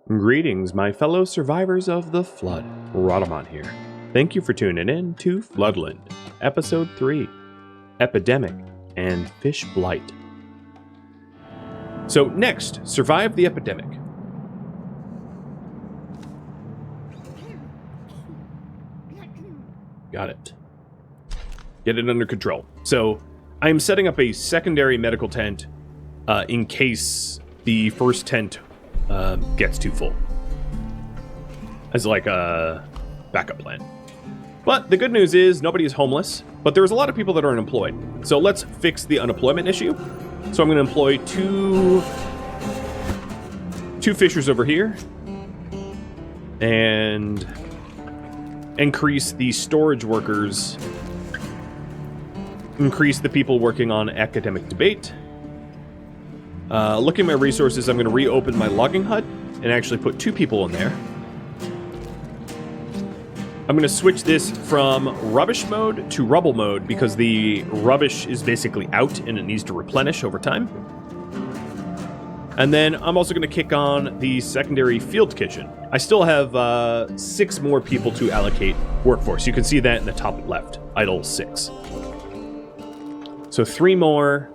Greetings, my fellow survivors of the Flood. Rodamon here. Thank you for tuning in to Floodland, Episode 3, Epidemic and Fishblight. So next, survive the epidemic. Got it. Get it under control. So I'm setting up a secondary medical tent in case the first tent gets too full, as like a backup plan. But the good news is nobody is homeless, but there's a lot of people that are unemployed. So let's fix the unemployment issue. So I'm going to employ two fishers over here and increase the storage workers, increase the people working on academic debate. Looking at my resources, I'm going to reopen my logging hut and actually put 2 people in there. I'm going to switch this from rubbish mode to rubble mode because the rubbish is basically out and it needs to replenish over time. And then I'm also going to kick on the secondary field kitchen. I still have 6 more people to allocate workforce. You can see that in the top left, idle 6. So 3 more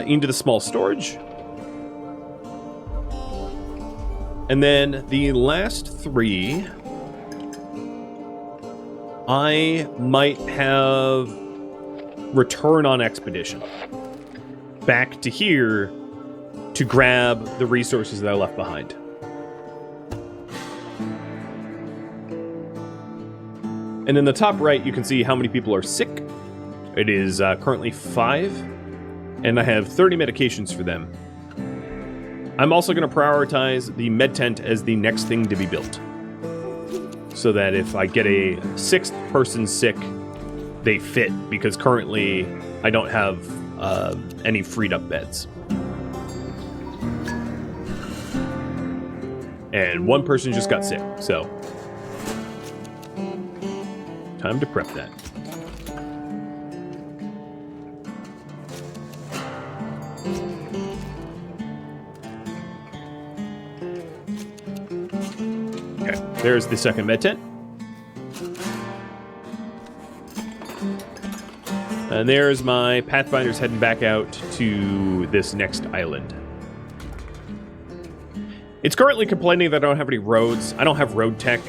into the small storage. And then the last 3, I might have return on expedition back to here to grab the resources that I left behind. And in the top right, you can see how many people are sick. It is currently 5, and I have 30 medications for them. I'm also going to prioritize the med tent as the next thing to be built, so that if I get a 6th person sick, they fit, because currently I don't have any freed up beds. And 1 person just got sick, so time to prep that. Okay, there's the second med tent. And there's my Pathfinders heading back out to this next island. It's currently complaining that I don't have any roads. I don't have road tech,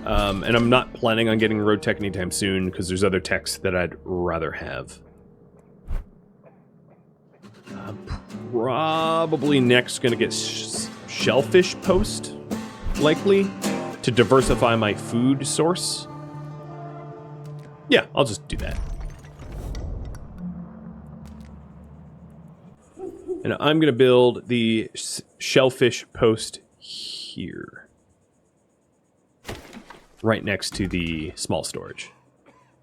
and I'm not planning on getting road tech anytime soon because there's other techs that I'd rather have. Probably next going to get shellfish post, likely, to diversify my food source. Yeah, I'll just do that. And I'm going to build the shellfish post here, right next to the small storage.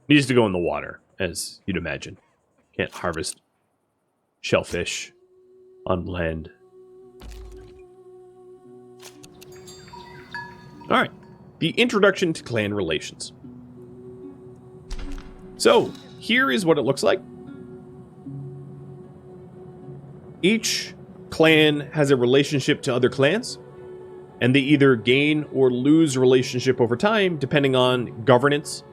Needs to go in the water, as you'd imagine. Can't harvest shellfish on land. All right, the introduction to clan relations. So here is what it looks like. Each clan has a relationship to other clans, and they either gain or lose relationship over time, depending on governance.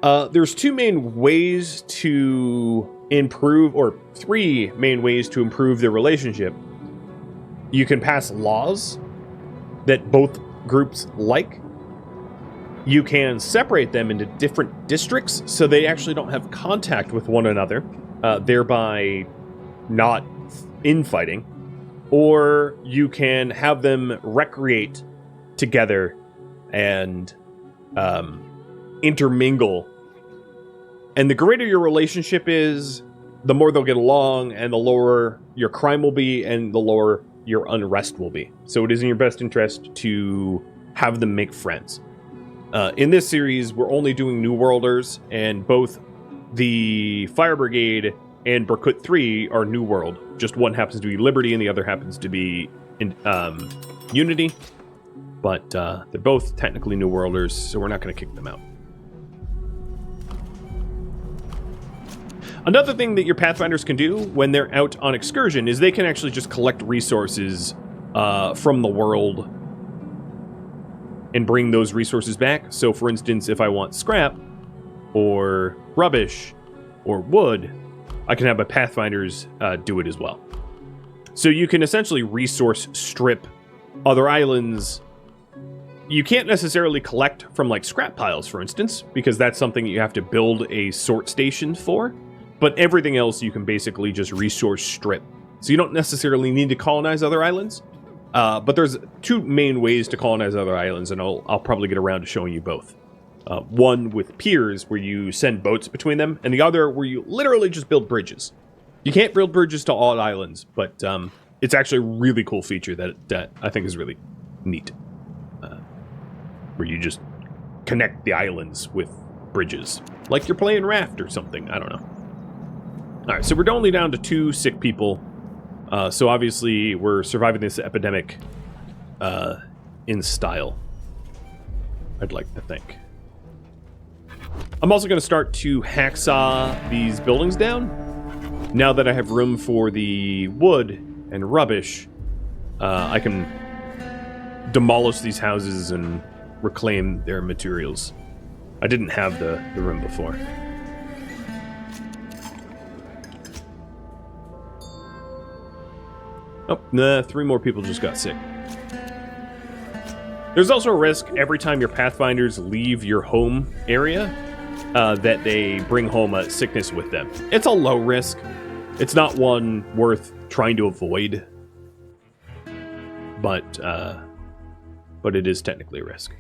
There's 2 main ways to improve, or 3 main ways to improve their relationship. You can pass laws that both groups like. You can separate them into different districts so they actually don't have contact with one another, thereby not infighting, or you can have them recreate together and intermingle. And the greater your relationship is, the more they'll get along, and the lower your crime will be, and the lower your unrest will be. So it is in your best interest to have them make friends. In this series, we're only doing New Worlders, and both the Fire Brigade and Berkut 3 are New World. Just one happens to be Liberty and the other happens to be Unity. But they're both technically New Worlders, so we're not going to kick them out. Another thing that your Pathfinders can do when they're out on excursion is they can actually just collect resources from the world and bring those resources back. So for instance, if I want scrap or rubbish or wood, I can have my Pathfinders do it as well. So you can essentially resource strip other islands. You can't necessarily collect from like scrap piles, for instance, because that's something you have to build a sort station for. But everything else you can basically just resource strip. So you don't necessarily need to colonize other islands. But there's two main ways to colonize other islands, and I'll probably get around to showing you both. One with piers, where you send boats between them, and the other where you literally just build bridges. You can't build bridges to all islands, but it's actually a really cool feature that I think is really neat. Where you just connect the islands with bridges. Like you're playing Raft or something, I don't know. Alright, so we're only down to 2 sick people. So obviously we're surviving this epidemic in style, I'd like to think. I'm also going to start to hacksaw these buildings down. Now that I have room for the wood and rubbish, I can demolish these houses and reclaim their materials. I didn't have the room before. Oh, nah, 3 more people just got sick. There's also a risk every time your Pathfinders leave your home area that they bring home a sickness with them. It's a low risk. It's not one worth trying to avoid. But it is technically a risk.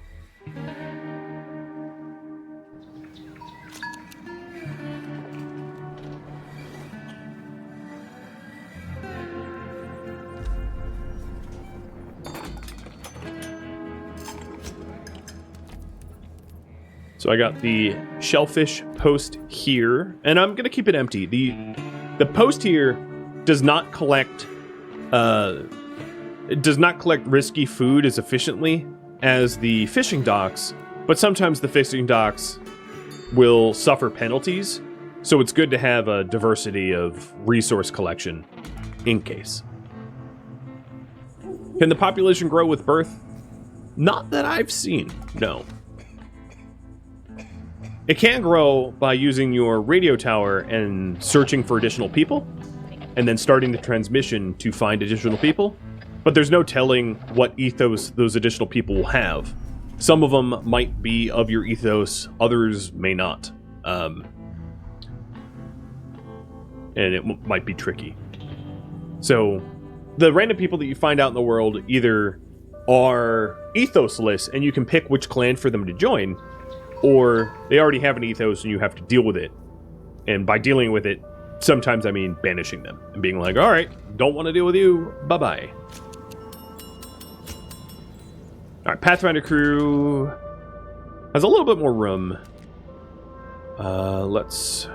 So I got the shellfish post here, and I'm gonna keep it empty. The post here does not collect risky food as efficiently as the fishing docks, but sometimes the fishing docks will suffer penalties, so it's good to have a diversity of resource collection in case. Can the population grow with birth? Not that I've seen, no. It can grow by using your radio tower and searching for additional people, and then starting the transmission to find additional people. But there's no telling what ethos those additional people will have. Some of them might be of your ethos, others may not. And it might be tricky. So, the random people that you find out in the world either are ethosless, and you can pick which clan for them to join, or they already have an ethos and you have to deal with it. And by dealing with it, sometimes I mean banishing them and being like, alright, don't want to deal with you, bye-bye. Alright, Pathfinder crew has a little bit more room. Let's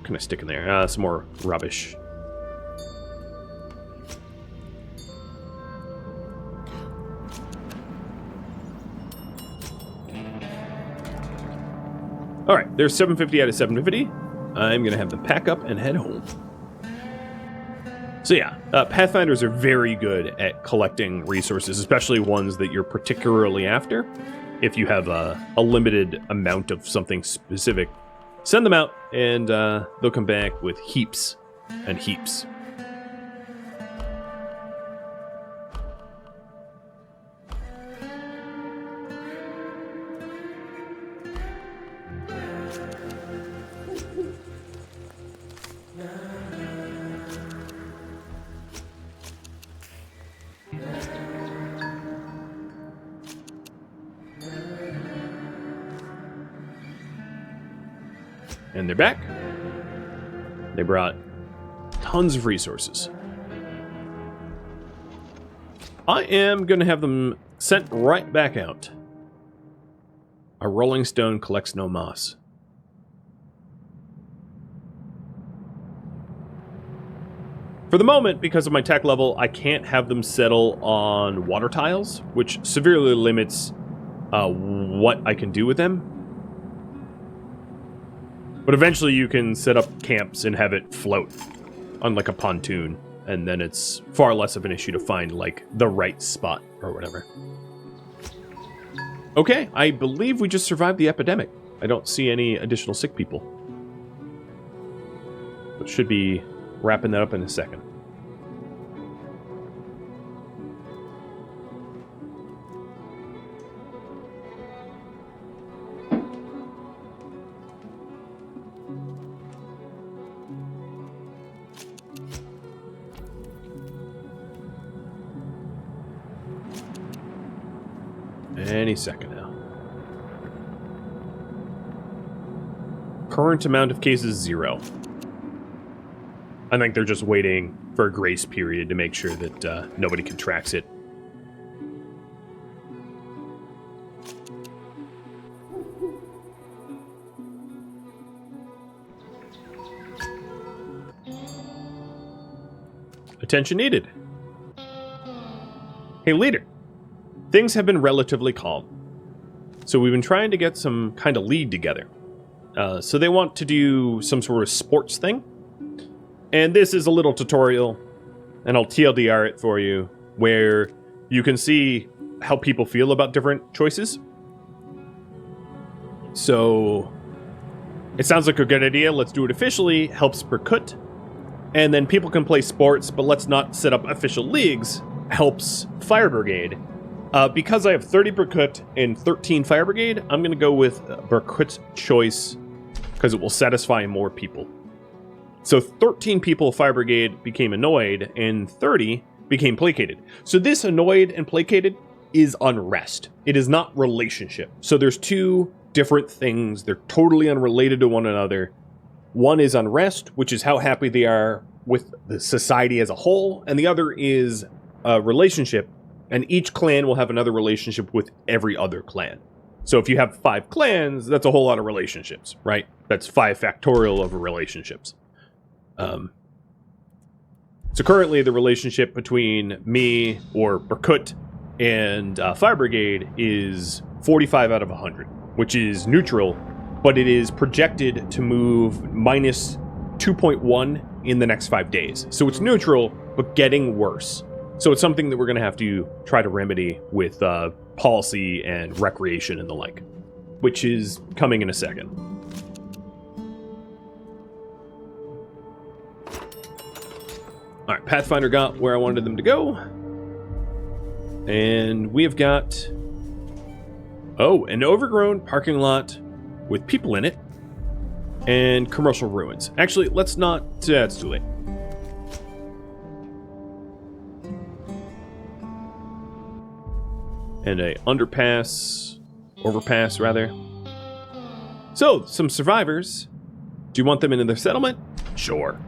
kind of stick in there. Some more rubbish. Alright, there's 750 out of 750. I'm going to have them pack up and head home. So yeah, Pathfinders are very good at collecting resources, especially ones that you're particularly after. If you have a limited amount of something specific, send them out and they'll come back with heaps and heaps. And they're back. They brought tons of resources. I am going to have them sent right back out. A rolling stone collects no moss. For the moment, because of my tech level, I can't have them settle on water tiles, which severely limits what I can do with them. But eventually you can set up camps and have it float on like a pontoon, and then it's far less of an issue to find like the right spot or whatever. Okay, I believe we just survived the epidemic. I don't see any additional sick people. But should be wrapping that up in a second. Any second now. Current amount of cases, 0. I think they're just waiting for a grace period to make sure that nobody contracts it. Attention needed. Hey, leader. Things have been relatively calm. So we've been trying to get some kind of lead together. So they want to do some sort of sports thing. And this is a little tutorial, and I'll TLDR it for you, where you can see how people feel about different choices. So it sounds like a good idea. Let's do it officially. Helps Berkut. And then people can play sports, but let's not set up official leagues. Helps Fire Brigade. Because I have 30 Berkut and 13 Fire Brigade, I'm going to go with Berkut's choice because it will satisfy more people. So 13 people of Fire Brigade became annoyed and 30 became placated. So this annoyed and placated is unrest. It is not relationship. So there's two different things. They're totally unrelated to one another. One is unrest, which is how happy they are with the society as a whole, and the other is relationship. And each clan will have another relationship with every other clan. So if you have 5 clans, that's a whole lot of relationships, right? That's 5 factorial of relationships. So currently the relationship between me or Berkut and Fire Brigade is 45 out of 100, which is neutral, but it is projected to move minus 2.1 in the next 5 days. So it's neutral, but getting worse. So it's something that we're going to have to try to remedy with policy and recreation and the like, which is coming in a second. All right, Pathfinder got where I wanted them to go. And we have got, an overgrown parking lot with people in it and commercial ruins. Actually, let's not, that's too late. And a overpass rather. So, some survivors. Do you want them in their settlement? Sure.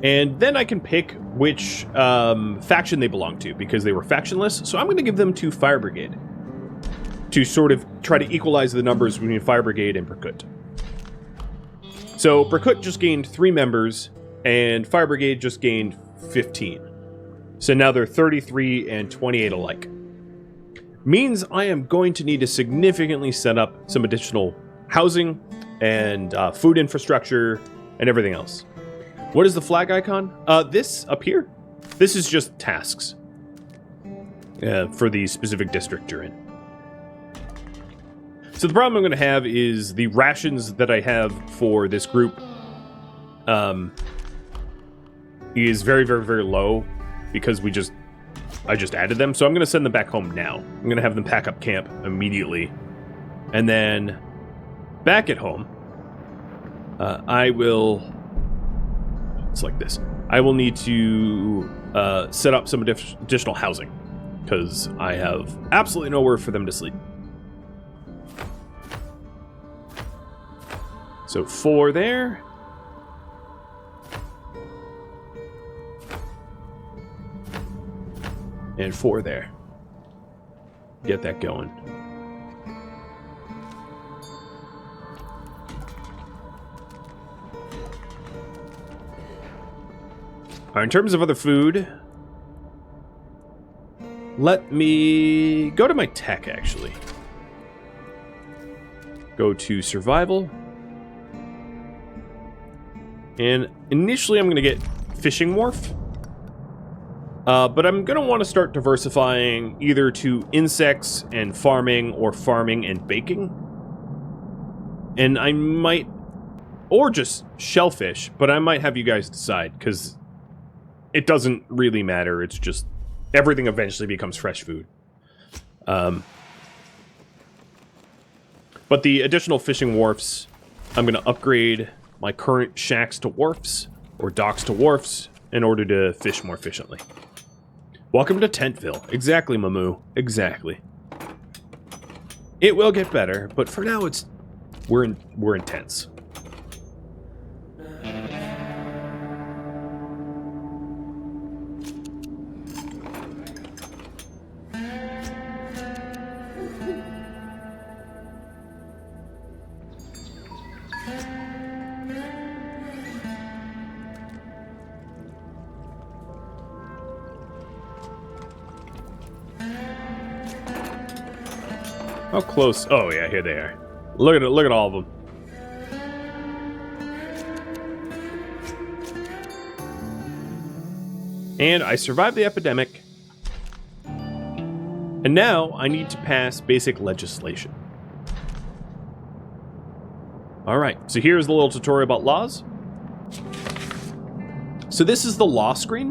And then I can pick which faction they belong to, because they were factionless. So I'm going to give them to Fire Brigade, to sort of try to equalize the numbers between Fire Brigade and Berkut. So Berkut just gained 3 members, and Fire Brigade just gained 15. So now they're 33 and 28 alike. Means I am going to need to significantly set up some additional housing and food infrastructure and everything else. What is the flag icon? This up here? This is just tasks for the specific district you're in. So the problem I'm going to have is the rations that I have for this group is very, very, very low. Because I just added them. So I'm going to send them back home now. I'm going to have them pack up camp immediately. And then back at home, I will, it's like this. I will need to set up some additional housing because I have absolutely nowhere for them to sleep. So 4 there. And 4 there. Get that going. All right, in terms of other food, let me go to my tech, actually. Go to survival. And initially I'm going to get fishing wharf. But I'm going to want to start diversifying either to insects and farming, or farming and baking. And I might, or just shellfish, but I might have you guys decide, because it doesn't really matter. It's just everything eventually becomes fresh food. But the additional fishing wharfs, I'm going to upgrade my current shacks to wharfs, or docks to wharfs, in order to fish more efficiently. Welcome to Tentville. Exactly, Mamu. Exactly. It will get better, but for now we're intense. How close? Oh yeah, here they are. Look at it. Look at all of them. And I survived the epidemic. And now I need to pass basic legislation. Alright, so here's the little tutorial about laws. So this is the law screen.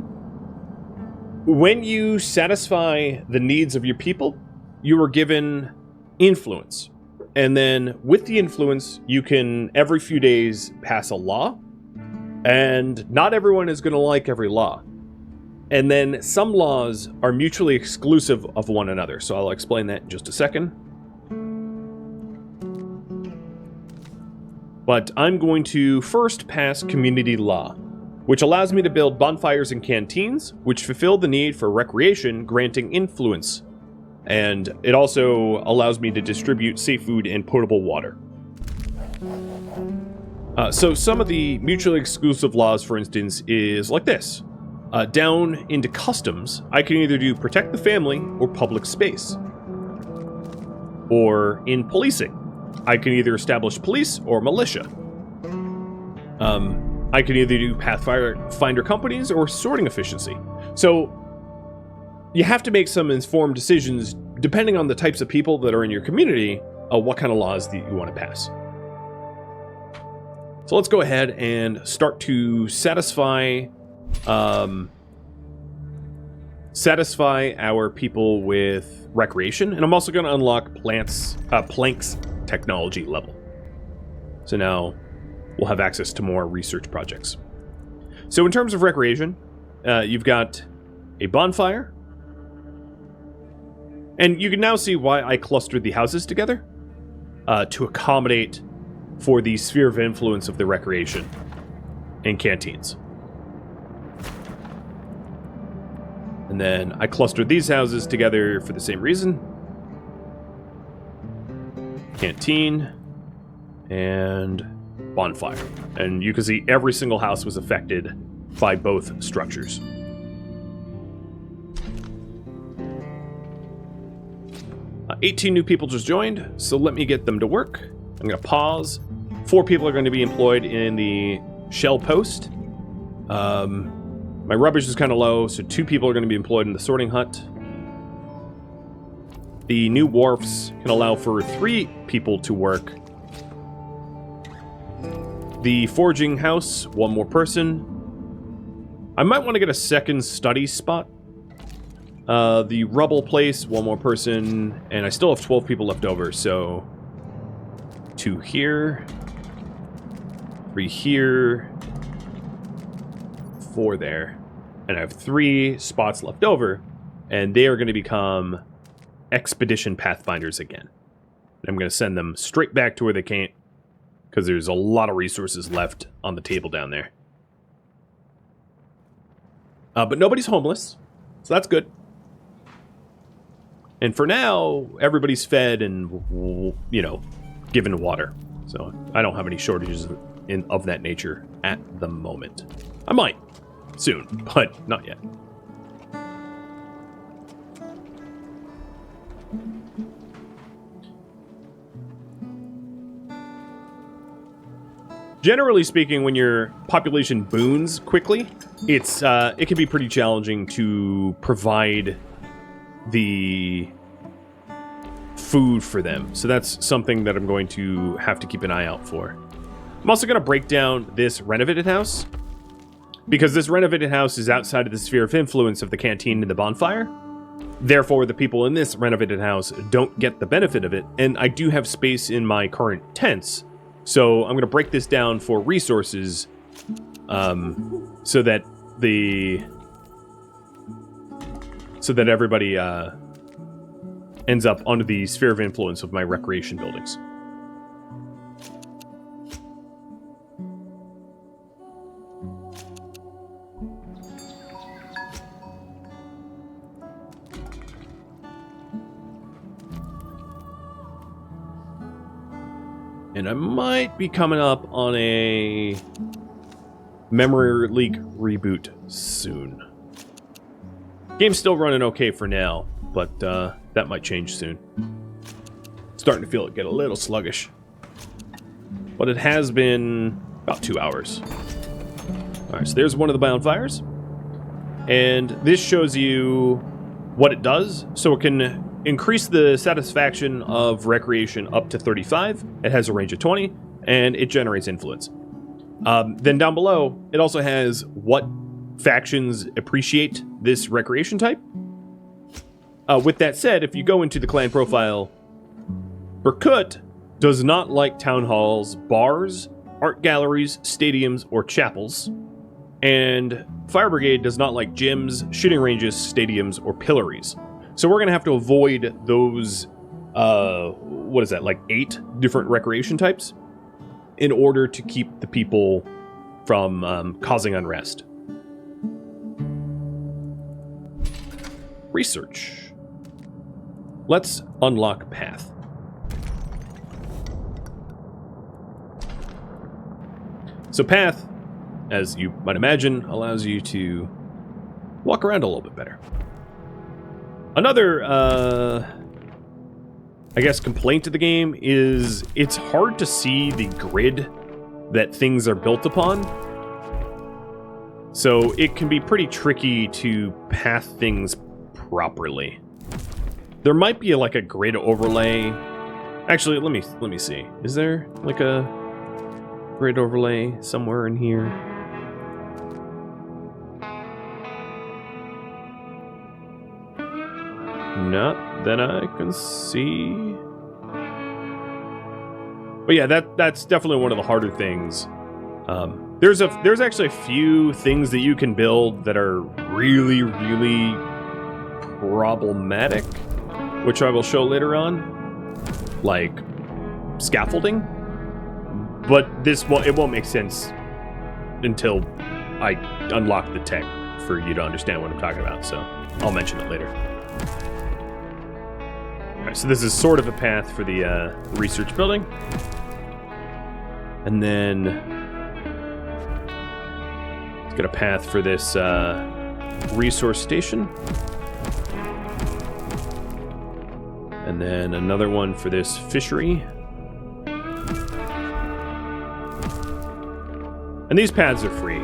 When you satisfy the needs of your people, you are given influence. And then with the influence, you can, every few days, pass a law. And not everyone is going to like every law. And then some laws are mutually exclusive of one another. So I'll explain that in just a second. But I'm going to first pass community law, which allows me to build bonfires and canteens, which fulfill the need for recreation, granting influence. And it also allows me to distribute safe food and potable water. So some of the mutually exclusive laws, for instance, is like this. Down into customs, I can either do protect the family or public space. Or in policing, I can either establish police or militia. I can either do Pathfinder companies or sorting efficiency. So you have to make some informed decisions depending on the types of people that are in your community, what kind of laws that you want to pass. So let's go ahead and start to satisfy our people with recreation, and I'm also going to unlock Plank's technology level. So now we'll have access to more research projects. So in terms of recreation, you've got a bonfire, and you can now see why I clustered the houses together to accommodate for the sphere of influence of the recreation and canteens. And then I clustered these houses together for the same reason. Canteen and bonfire. And you can see every single house was affected by both structures. Uh, 18 new people just joined, so let me get them to work. I'm going to pause. 4 people are going to be employed in the shell post. My rubbish is kind of low, so 2 people are going to be employed in the sorting hut. The new wharfs can allow for 3 people to work. The forging house, 1 more person. I might want to get a second study spot. The rubble place, 1 more person. And I still have 12 people left over, so 2 here. 3 here. 4 there. And I have 3 spots left over. And they are going to become Expedition Pathfinders again. And I'm going to send them straight back to where they came, because there's a lot of resources left on the table down there. But nobody's homeless, so that's good. And for now, everybody's fed and, you know, given water. So I don't have any shortages of that nature at the moment. I might soon, but not yet. Generally speaking, when your population boons quickly, it can be pretty challenging to provide the food for them. So that's something that I'm going to have to keep an eye out for. I'm also going to break down this renovated house, because this renovated house is outside of the sphere of influence of the canteen and the bonfire. Therefore, the people in this renovated house don't get the benefit of it, and I do have space in my current tents, so I'm going to break this down for resources, so that everybody ends up under the sphere of influence of my recreation buildings. And I might be coming up on a memory leak reboot soon. Game's still running okay for now, but that might change soon. Starting to feel it get a little sluggish. But it has been about 2 hours. Alright, so there's one of the bonfires. And this shows you what it does. So it can increase the satisfaction of recreation up to 35. It has a range of 20, and it generates influence. Then down below, it also has what factions appreciate this recreation type. With that said, if you go into the clan profile, Berkut does not like town halls, bars, art galleries, stadiums, or chapels. And Fire Brigade does not like gyms, shooting ranges, stadiums, or pillories. So we're going to have to avoid those, what is that, like 8 different recreation types in order to keep the people from causing unrest. Research. Let's unlock Path. So Path, as you might imagine, allows you to walk around a little bit better. Another, I guess, complaint to the game is it's hard to see the grid that things are built upon. So it can be pretty tricky to path things properly. There might be like a grid overlay. Actually, let me see. Is there like a grid overlay somewhere in here? Not that I can see. But yeah, that's definitely one of the harder things. There's actually a few things that you can build that are really, really problematic, which I will show later on, like scaffolding. But it won't make sense until I unlock the tech for you to understand what I'm talking about. So I'll mention it later. Alright, so this is sort of a path for the research building. And then let's get a path for this resource station. And then another one for this fishery. And these paths are free.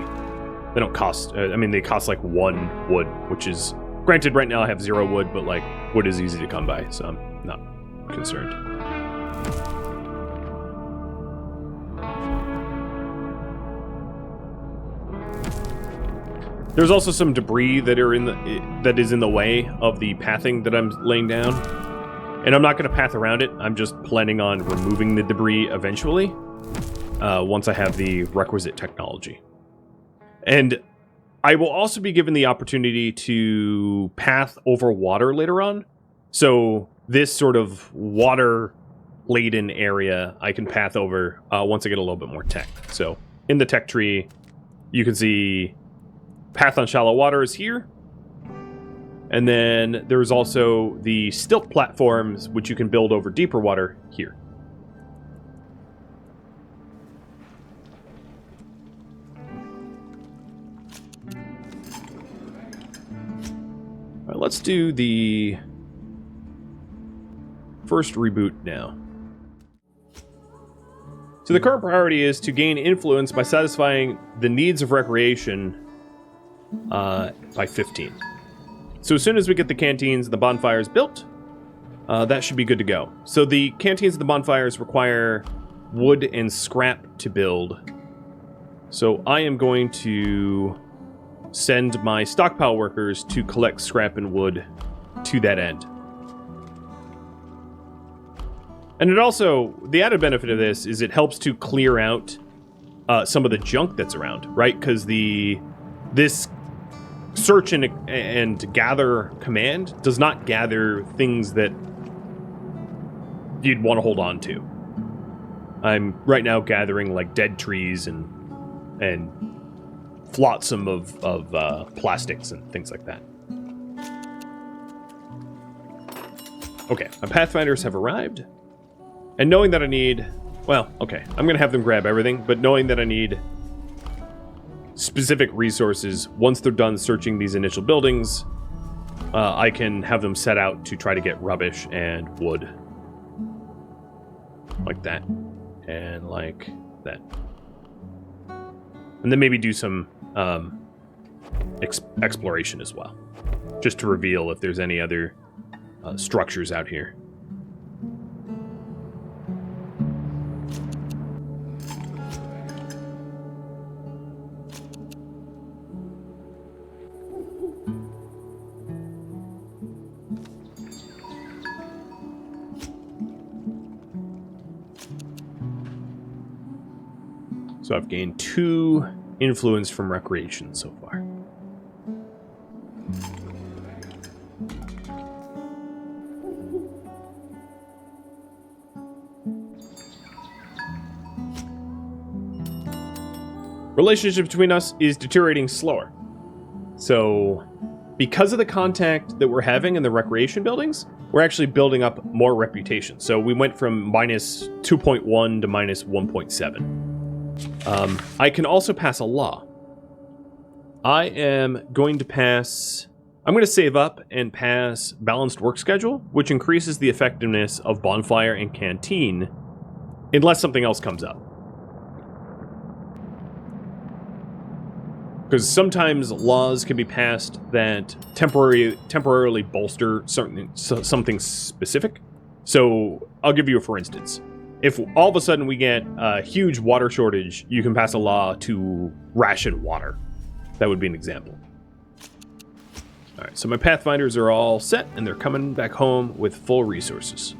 They don't cost, they cost like 1 wood, which is, granted right now I have 0 wood, but like wood is easy to come by, so I'm not concerned. There's also some debris that is in the way of the pathing that I'm laying down. And I'm not going to path around it. I'm just planning on removing the debris eventually, once I have the requisite technology. And I will also be given the opportunity to path over water later on. So this sort of water-laden area I can path over once I get a little bit more tech. So in the tech tree, you can see path on shallow water is here. And then there's also the stilt platforms, which you can build over deeper water here. All right, let's do the first reboot now. So the current priority is to gain influence by satisfying the needs of recreation by 15. So as soon as we get the canteens and the bonfires built, that should be good to go. So the canteens and the bonfires require wood and scrap to build. So I am going to send my stockpile workers to collect scrap and wood to that end. And it also, the added benefit of this is it helps to clear out some of the junk that's around, right? Because this search and gather command does not gather things that you'd want to hold on to. I'm right now gathering like dead trees and flotsam of plastics and things like that. Okay, my Pathfinders have arrived. And knowing that I need... Well, okay, I'm going to have them grab everything, but knowing that I need specific resources, once they're done searching these initial buildings, I can have them set out to try to get rubbish and wood. Like that. And like that. And then maybe do some exploration as well. Just to reveal if there's any other structures out here. So I've gained 2 influence from recreation so far. Relationship between us is deteriorating slower. So because of the contact that we're having in the recreation buildings, we're actually building up more reputation. So we went from minus 2.1 to minus 1.7. I can also pass a law. I am going to pass... I'm going to save up and pass balanced work schedule, which increases the effectiveness of bonfire and canteen, unless something else comes up. Because sometimes laws can be passed that temporarily bolster something specific. So I'll give you a for instance. If all of a sudden we get a huge water shortage, you can pass a law to ration water. That would be an example. All right, so my Pathfinders are all set, and they're coming back home with full resources.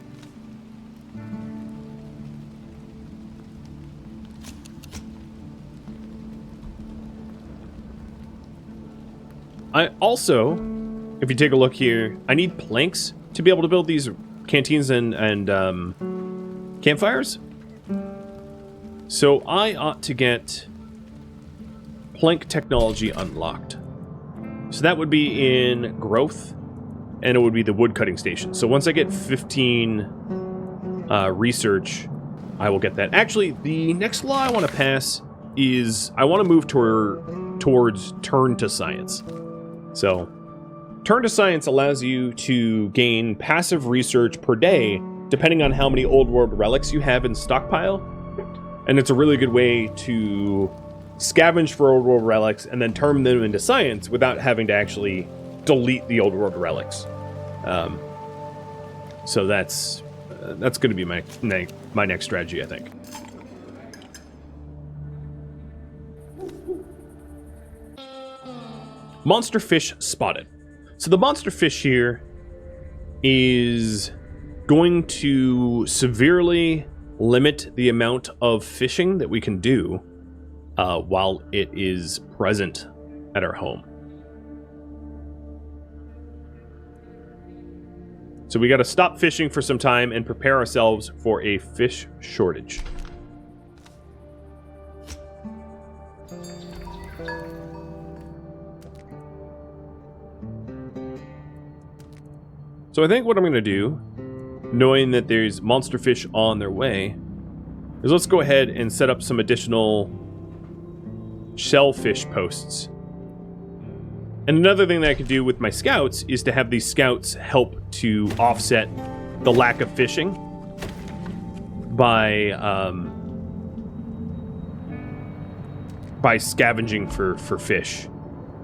I also, if you take a look here, I need planks to be able to build these canteens and campfires. So I ought to get plank technology unlocked. So that would be in growth, and it would be the wood cutting station. So once I get 15 research, I will get that. Actually, the next law I want to pass is I want to move towards turn to science. So turn to science allows you to gain passive research per day, depending on how many old world relics you have in stockpile. And it's a really good way to scavenge for old world relics and then turn them into science without having to actually delete the old world relics. So that's going to be my next strategy, I think. Monster fish spotted. So the monster fish here is going to severely limit the amount of fishing that we can do while it is present at our home. So we got to stop fishing for some time and prepare ourselves for a fish shortage. So I think what I'm going to do, knowing that there's monster fish on their way, is let's go ahead and set up some additional shellfish posts. And another thing that I could do with my scouts is to have these scouts help to offset the lack of fishing by scavenging for fish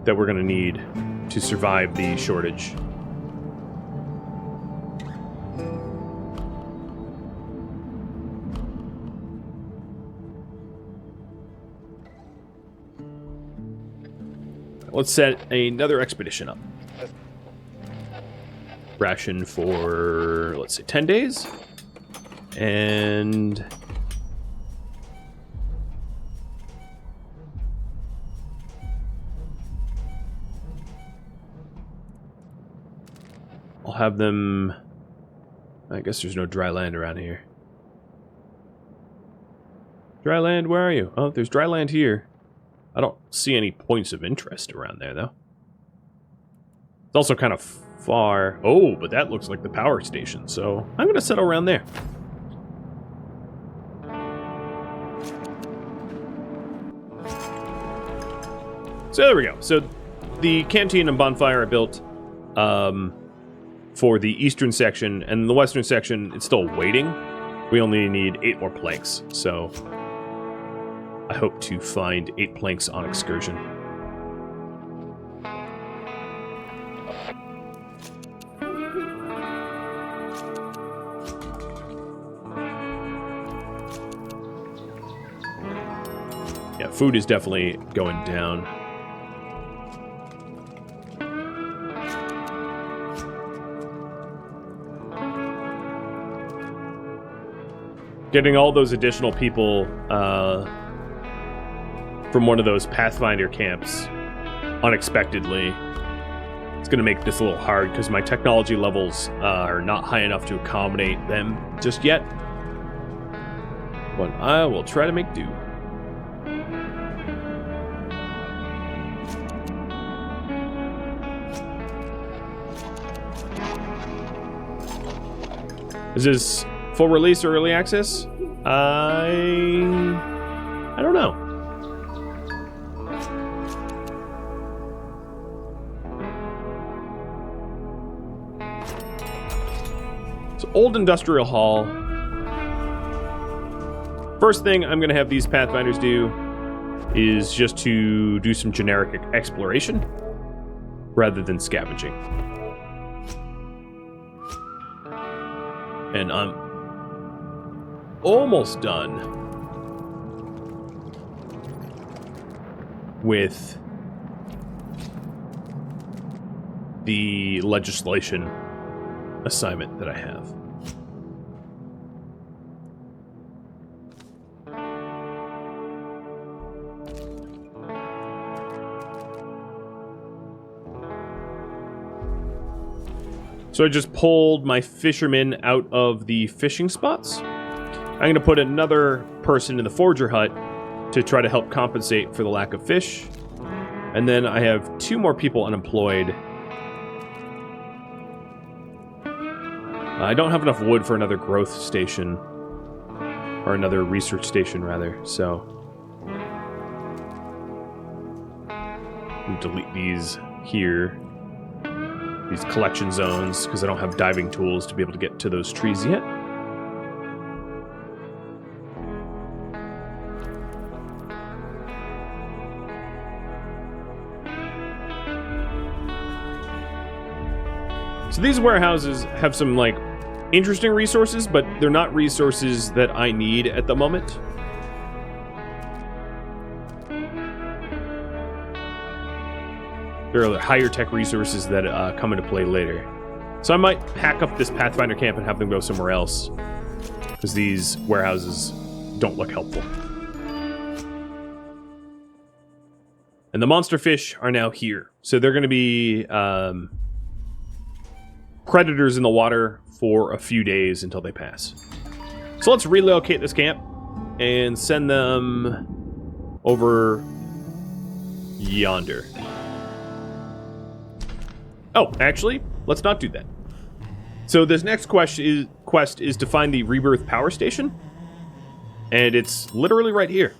that we're going to need to survive the shortage. Let's set another expedition up. Ration for, let's say, 10 days. And I'll have them... I guess there's no dry land around here. Dry land, where are you? Oh, there's dry land here. I don't see any points of interest around there, though. It's also kind of far. Oh, but that looks like the power station, so I'm going to settle around there. So there we go. So the canteen and bonfire I built for the eastern section, and the western section, it's still waiting. We only need 8 more planks, so I hope to find 8 planks on excursion. Yeah, food is definitely going down. Getting all those additional people from one of those Pathfinder camps unexpectedly, it's going to make this a little hard because my technology levels are not high enough to accommodate them just yet. But I will try to make do. Is this full release or early access? I don't know. So, Old Industrial Hall. First thing I'm going to have these Pathfinders do is just to do some generic exploration rather than scavenging. And I'm almost done with the legislation assignment that I have. So I just pulled my fishermen out of the fishing spots. I'm going to put another person in the forger hut to try to help compensate for the lack of fish. And then I have 2 more people unemployed. I don't have enough wood for another growth station. Or another research station, rather. So I'll delete these here. These collection zones, because I don't have diving tools to be able to get to those trees yet. So these warehouses have some, like, interesting resources, but they're not resources that I need at the moment. There are higher tech resources that come into play later. So I might pack up this Pathfinder camp and have them go somewhere else, because these warehouses don't look helpful. And the monster fish are now here. So they're going to be predators in the water for a few days until they pass. So let's relocate this camp and send them over yonder. Oh, actually, let's not do that. So this next quest is to find the Rebirth Power Station. And it's literally right here.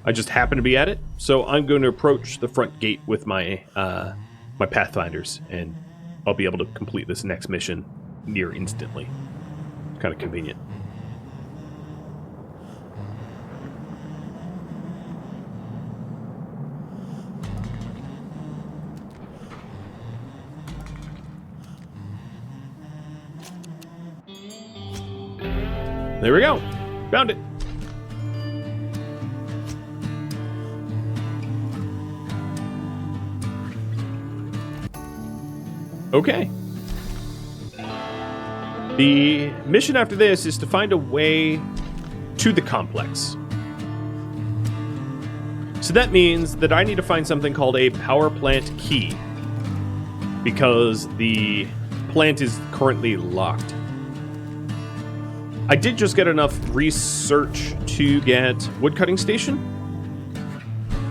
I just happen to be at it. So I'm going to approach the front gate with my my Pathfinders. And I'll be able to complete this next mission near instantly. Kind of convenient. There we go. Found it. Okay. The mission after this is to find a way to the complex. So that means that I need to find something called a power plant key, because the plant is currently locked. I did just get enough research to get woodcutting station.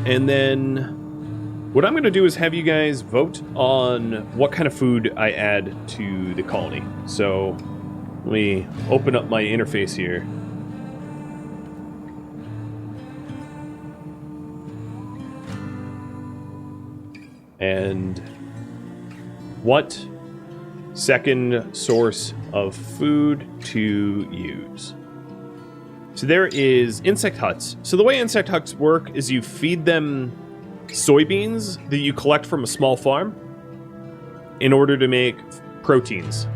And then what I'm going to do is have you guys vote on what kind of food I add to the colony. So let me open up my interface here. And what second source of food to use? So there is insect huts. So the way insect huts work is you feed them soybeans that you collect from a small farm in order to make proteins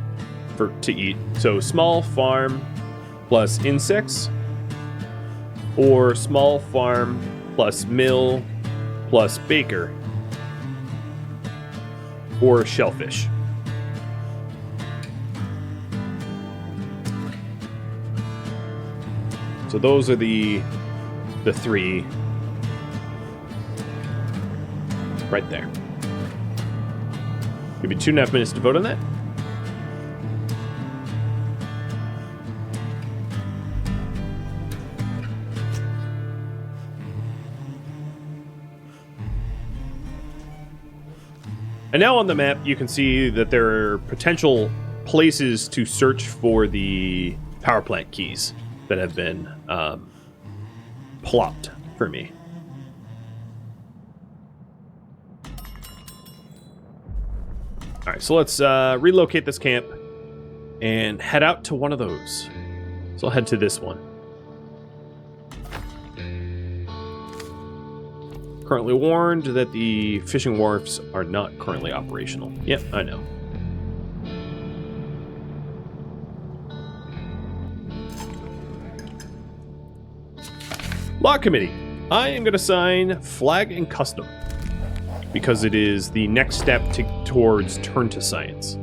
to eat. So small farm plus insects, or small farm plus mill plus baker, or shellfish. So those are the three right there. Give me 2.5 minutes to vote on that. And now on the map, you can see that there are potential places to search for the power plant keys that have been plopped for me. All right, so let's relocate this camp and head out to one of those. So I'll head to this one. Currently warned that the fishing wharfs are not currently operational. Yep, I know. Law Committee. I am going to sign Flag and Custom, because it is the next step towards Turn to Science.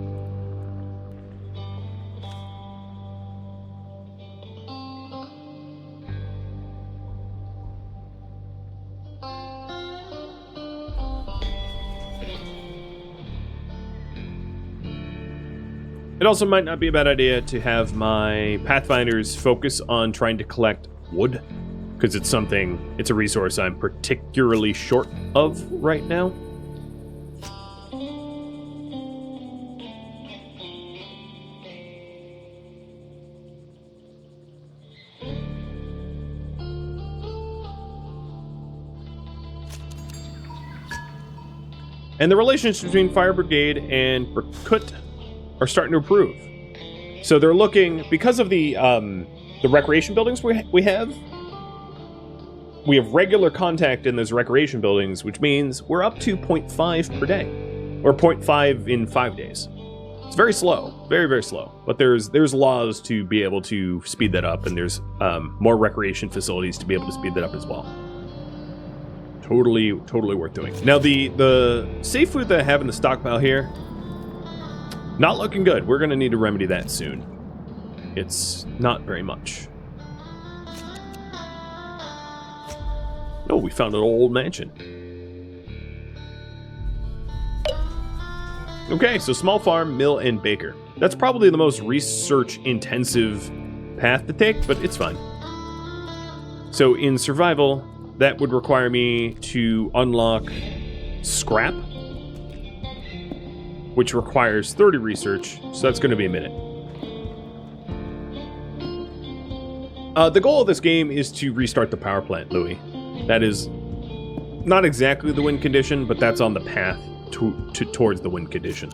It also might not be a bad idea to have my Pathfinders focus on trying to collect wood, because it's a resource I'm particularly short of right now. And the relations between Fire Brigade and Berkut are starting to improve. So they're looking, because of the recreation buildings we have regular contact in those recreation buildings, which means we're up to 0.5 per day, or 0.5 in 5 days. It's very slow, very, very slow. But there's laws to be able to speed that up, and there's more recreation facilities to be able to speed that up as well. Totally worth doing. Now the safe food that I have in the stockpile here, not looking good. We're going to need to remedy that soon. It's not very much. Oh, we found an old mansion. Okay, so small farm, mill, and baker. That's probably the most research-intensive path to take, but it's fine. So in survival, that would require me to unlock scrap, which requires 30 research, so that's going to be a minute. The goal of this game is to restart the power plant, Louis. That is not exactly the win condition, but that's on the path towards the win condition.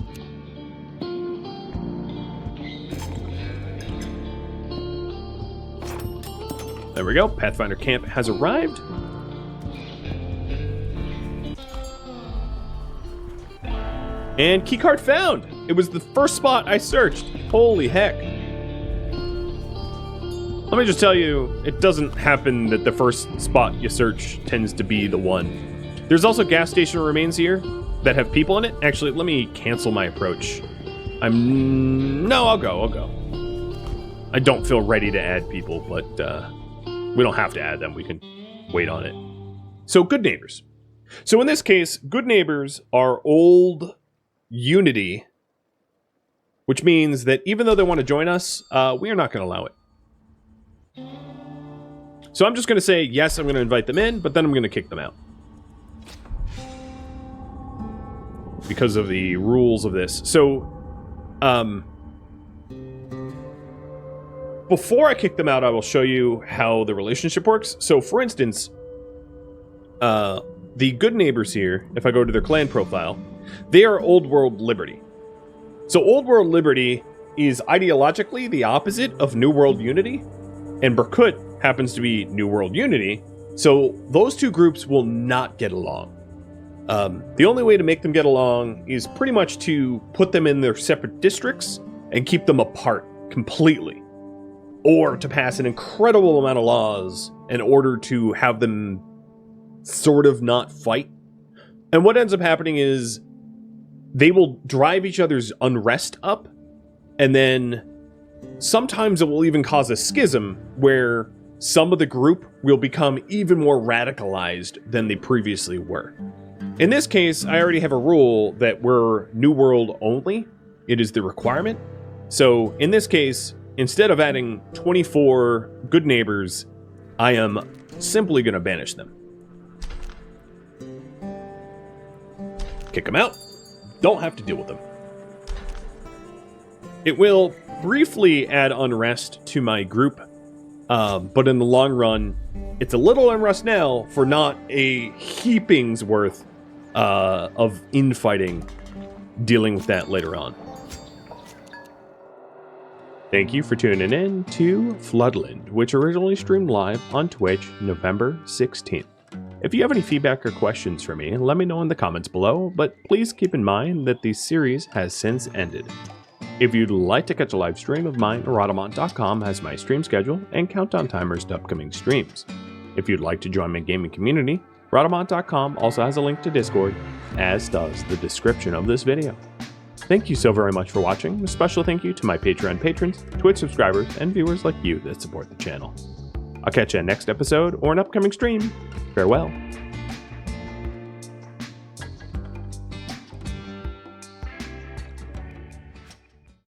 There we go. Pathfinder camp has arrived. And keycard found! It was the first spot I searched. Holy heck. Let me just tell you, it doesn't happen that the first spot you search tends to be the one. There's also gas station remains here that have people in it. Actually, let me cancel my approach. No, I'll go. I don't feel ready to add people, but we don't have to add them. We can wait on it. So, good neighbors. So in this case, good neighbors are old Unity, which means that even though they want to join us, we are not going to allow it. So I'm just going to say, yes, I'm going to invite them in, but then I'm going to kick them out. Because of the rules of this. So, before I kick them out, I will show you how the relationship works. So, for instance, the good neighbors here, if I go to their clan profile, they are Old World Liberty. So, Old World Liberty is ideologically the opposite of New World Unity, and Berkut happens to be New World Unity, so those two groups will not get along. The only way to make them get along is pretty much to put them in their separate districts and keep them apart completely. Or to pass an incredible amount of laws in order to have them sort of not fight. And what ends up happening is they will drive each other's unrest up, and then sometimes it will even cause a schism where some of the group will become even more radicalized than they previously were. In this case, I already have a rule that we're New World only. It is the requirement. So in this case, instead of adding 24 good neighbors, I am simply going to banish them. Kick them out. Don't have to deal with them. It will briefly add unrest to my group, but in the long run, it's a little unrest now for not a heaping's worth of infighting, dealing with that later on. Thank you for tuning in to Floodland, which originally streamed live on Twitch November 16th. If you have any feedback or questions for me, let me know in the comments below, but please keep in mind that the series has since ended. If you'd like to catch a live stream of mine, Rhodamont.com has my stream schedule and countdown timers to upcoming streams. If you'd like to join my gaming community, Rhodamont.com also has a link to Discord, as does the description of this video. Thank you so very much for watching. A special thank you to my Patreon patrons, Twitch subscribers, and viewers like you that support the channel. I'll catch you in next episode or an upcoming stream. Farewell.